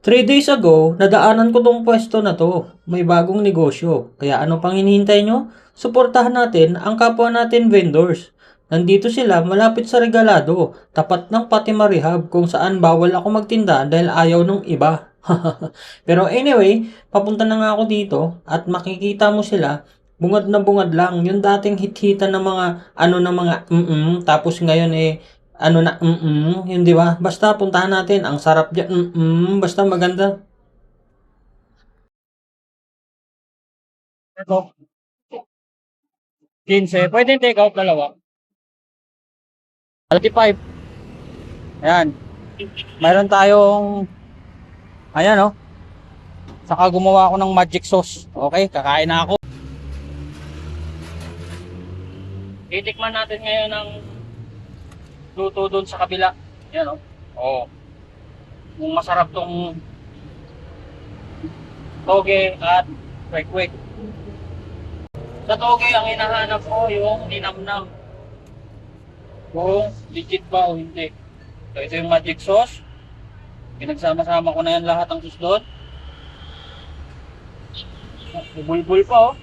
3 days ago, nadaanan ko tong pwesto na to. May bagong negosyo. Kaya ano pang hinihintay nyo? Suportahan natin ang kapwa natin vendors. Nandito sila malapit sa regalado, tapat ng Fatima Rehab kung saan bawal ako magtinda dahil ayaw nung iba. Pero anyway, papunta na nga ako dito at makikita mo sila, bungad na bungad lang. Yung dating hit-hitan ng mga ano ng mga tapos ngayon ano na, yun 'di ba? Basta puntahan natin, ang sarap diyan, basta maganda. Ito, 15. Pwede take out dalawa. 35. Ayan. Mayroon tayong, ayan oh. Saka gumawa ako ng magic sauce. Okay, kakain na ako. Titikman natin ngayon ng luto doon sa kabila. Ayan oh. Oh. Kung masarap tong toge at kwek-kwek. Sa toge, ang hinahanap ko yung ninamnam. Kung legit ba o hindi. So, ito yung magic sauce. Pinagsama-sama ko na yan lahat ang sauce doon. Bubulbul pa oh.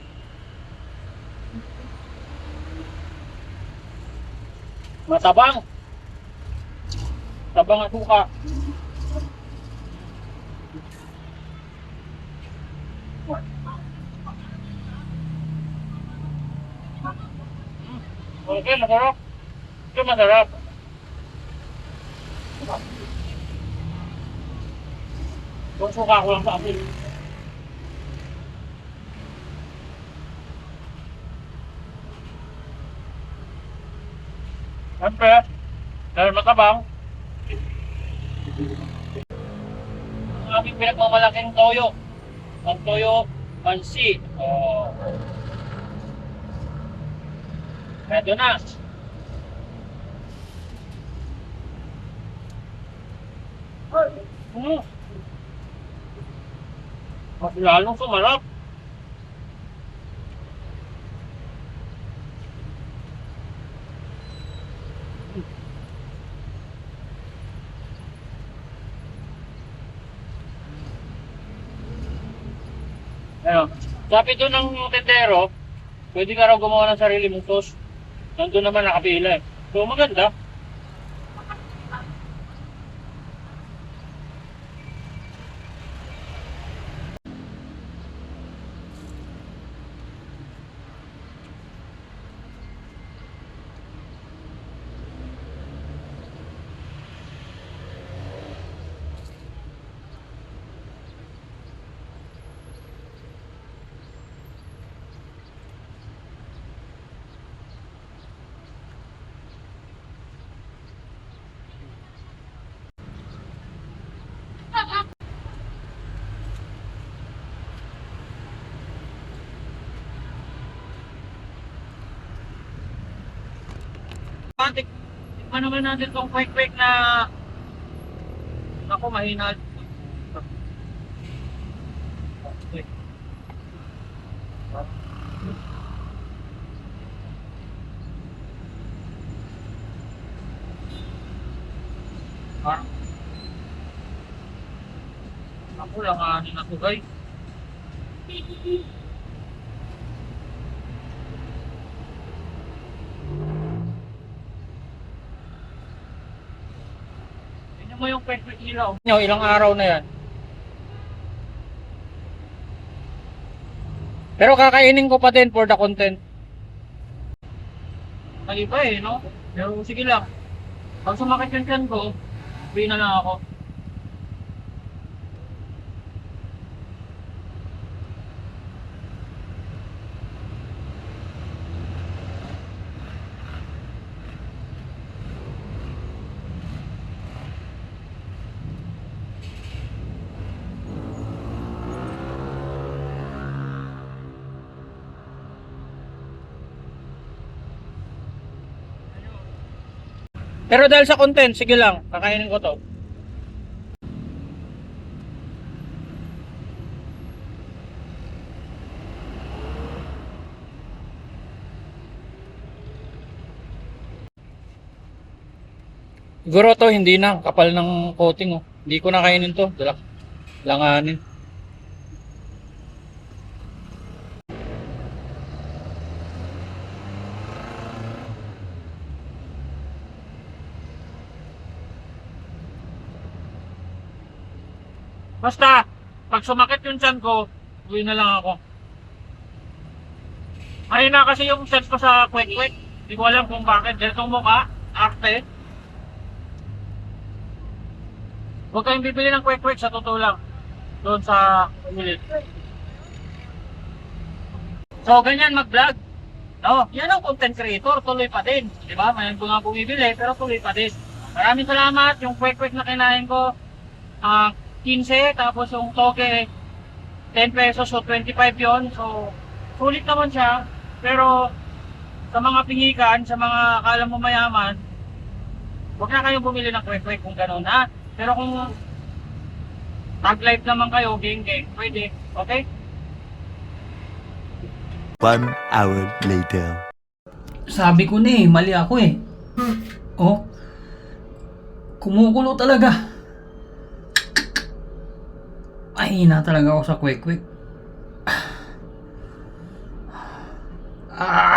Matabang. Tabang at suka. Okay, masarap. Ito masarap. Kung suka ko lang sa asin. Siyempre, dahil matabang, ang aming pinagmamalaking toyo. Ang toyo, pansi. Oh. Ito na. Mas lalong sumarap. Ayun. Sabi doon ng tendero, pwede ka raw gumawa ng sarili mong toast. Nandun naman nakapila eh. So maganda. Tikman naman natin itong quick na ako mahina. Okay. Ako lang anin ako guys. Tingnan mo yung quick ilaw. Ilang araw na yan. Pero kakainin ko pa din for the content. Ay iba eh, no? Pero sige lang. Pag sumakit yung tiyan ko, free na lang ako. Pero dahil sa content, sige lang, kakainin ko to. Siguro to hindi na, kapal ng coating oh. Hindi ko na kainin to. Dala. Langanin. Basta, pag sumakit yung tiyan ko, uwi na lang ako. Mahina kasi yung sense ko sa kwek-kwek. Hindi ko alam kung bakit. Ganitong mukha, arte. Huwag kayong bibili ng kwek-kwek sa totoo lang. Doon sa pumili. So, ganyan mag-vlog. No, yan ang content creator, tuloy pa din. Diba? Mayan ko nga bumibili, pero tuloy pa din. Maraming salamat. Yung kwek-kwek na kinain ko, 15, tapos yung toge, 10 pesos, so 25 yon. So, sulit naman siya. Pero, sa mga pingikan, sa mga akala mo mayaman, huwag na kayong bumili ng kwek-kwek kung gano'n, ha? Pero kung tag-life naman kayo, geng-geng, pwede. Okay? 1 hour later. Sabi ko na eh, mali ako eh. Oh, kumukulo talaga. Mahina talaga ako sa kwek-kwek. Ah.